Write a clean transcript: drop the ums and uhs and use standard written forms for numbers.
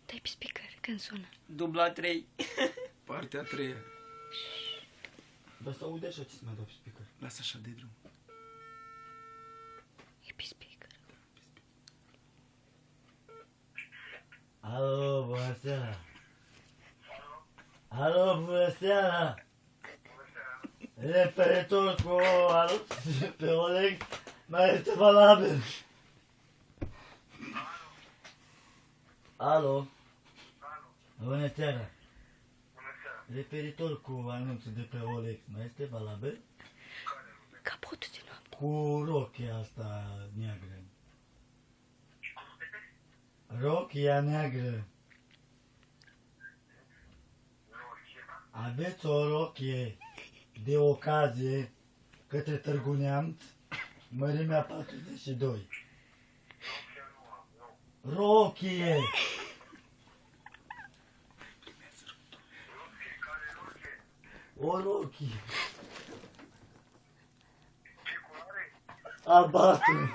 Dai pe speaker când sună. Dubla 3. Partea a treia. Dar să aude așa ce să mai dau pe speaker. Lasă așa de drum. E pe speaker. Alo, bună seara. Alo, bună seara. Referitor cu pe Oleg, mai este valabil. Alo. Bună seara. Referitor cu anunțul de pe Olex, mai este valabil? Capotul de noapte. Cu rochia asta neagră. Rochia neagră. Aveți o rochie de ocazie către Târgu Neamț, mărimea 42. Rochie! O rochie. Albastru.